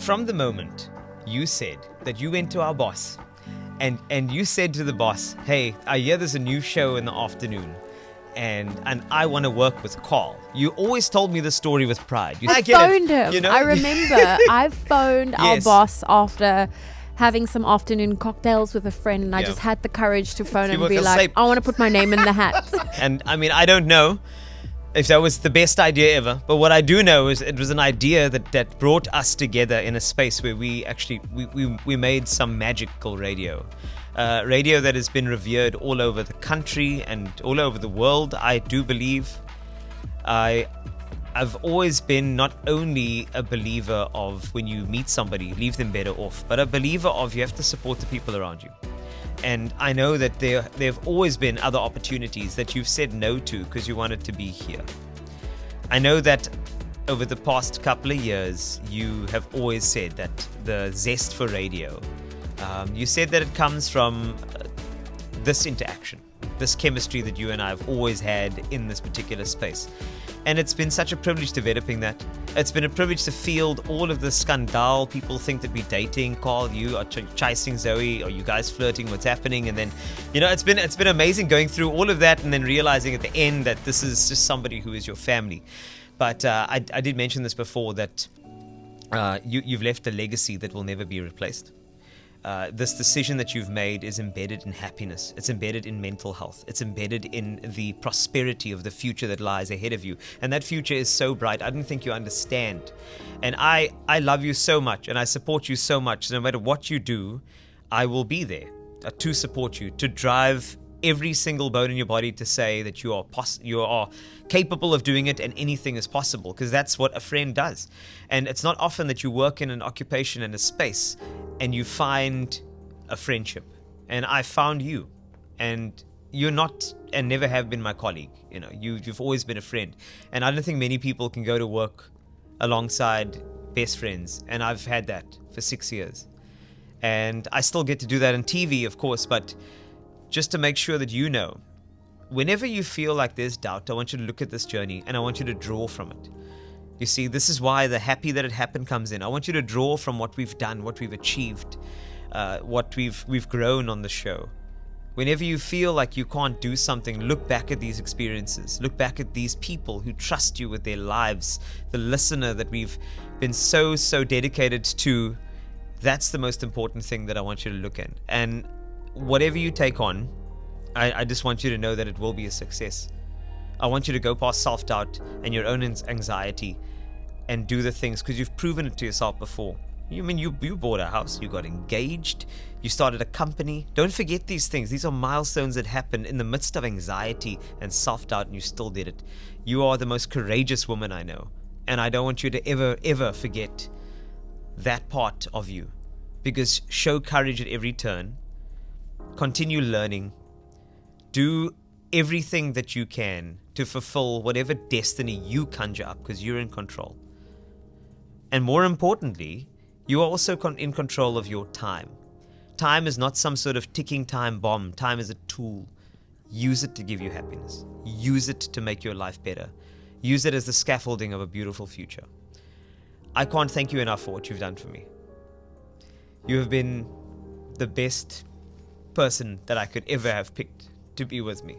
from the moment you said that you went to our boss and you said to the boss, hey, I hear there's a new show in the afternoon and I want to work with Carl. You always told me the story with pride. I phoned him. You know? I remember. I phoned our boss after having some afternoon cocktails with a friend, and I just had the courage to phone him and be like, I want to put my name in the hat. And I mean, I don't know if that was the best idea ever, but what I do know is it was an idea that brought us together in a space where we actually we made some magical radio. Radio that has been revered all over the country and all over the world, I do believe. I've always been not only a believer of when you meet somebody, leave them better off, but a believer of you have to support the people around you. And I know that there have always been other opportunities that you've said no to because you wanted to be here. I know that over the past couple of years, you have always said that the zest for radio, you said that it comes from this interaction, this chemistry that you and I have always had in this particular space. And it's been such a privilege developing that. It's been a privilege to field all of the scandal. People think that we're dating. Carl, you are chasing Zoe. Are you guys flirting? What's happening? And then, it's been amazing going through all of that and then realizing at the end that this is just somebody who is your family. But I did mention this before that you've left a legacy that will never be replaced. This decision that you've made is embedded in happiness. It's embedded in mental health. It's embedded in the prosperity of the future that lies ahead of you. And that future is so bright. I don't think you understand. And I love you so much and I support you so much. No matter what you do, I will be there to support you, to drive every single bone in your body to say that you are capable of doing it and anything is possible, because that's what a friend does. And it's not often that you work in an occupation and a space and you find a friendship. And I found you, and you're not and never have been my colleague. You've always been a friend. And I don't think many people can go to work alongside best friends. And I've had that for 6 years. And I still get to do that on TV, of course, but just to make sure that whenever you feel like there's doubt, I want you to look at this journey and I want you to draw from it. You see, this is why the happy that it happened comes in. I want you to draw from what we've done, what we've achieved, what we've grown on the show. Whenever you feel like you can't do something, look back at these experiences. Look back at these people who trust you with their lives, the listener that we've been so dedicated to. That's the most important thing that I want you to look at. And whatever you take on, I just want you to know that it will be a success. I want you to go past self-doubt and your own anxiety and do the things, because you've proven it to yourself before. You bought a house, you got engaged, you started a company. Don't forget these things. These are milestones that happen in the midst of anxiety and self-doubt, and you still did it. You are the most courageous woman I know, and I don't want you to ever forget that part of you, because show courage at every turn. Continue learning. Do everything that you can to fulfill whatever destiny you conjure up, because you're in control. And more importantly, you are also in control of your time. Time is not some sort of ticking time bomb. Time is a tool. Use it to give you happiness. Use it to make your life better. Use it as the scaffolding of a beautiful future. I can't thank you enough for what you've done for me. You have been the best person that I could ever have picked to be with me.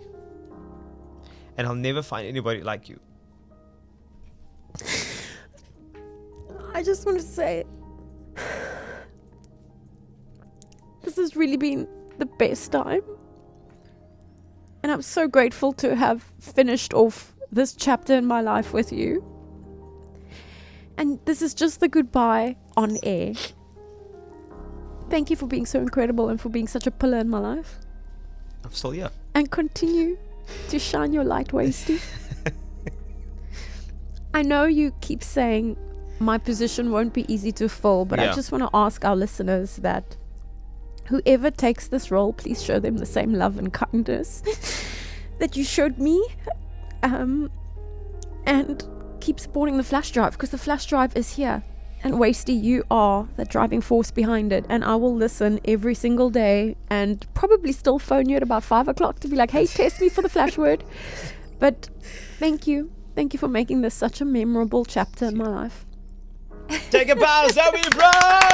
And I'll never find anybody like you. I just want to say, this has really been the best time. And I'm so grateful to have finished off this chapter in my life with you. And this is just the goodbye on air. Thank you for being so incredible and for being such a pillar in my life. I'm still here. And continue to shine your light, Wasty. I know you keep saying my position won't be easy to fill, but I just want to ask our listeners that whoever takes this role, please show them the same love and kindness that you showed me. And keep supporting the flash drive, because the flash drive is here. And Wasty, you are the driving force behind it. And I will listen every single day and probably still phone you at about 5 o'clock to be like, hey, test me for the flash word. But thank you. Thank you for making this such a memorable chapter in my life. Take a bow, Zoe, bro!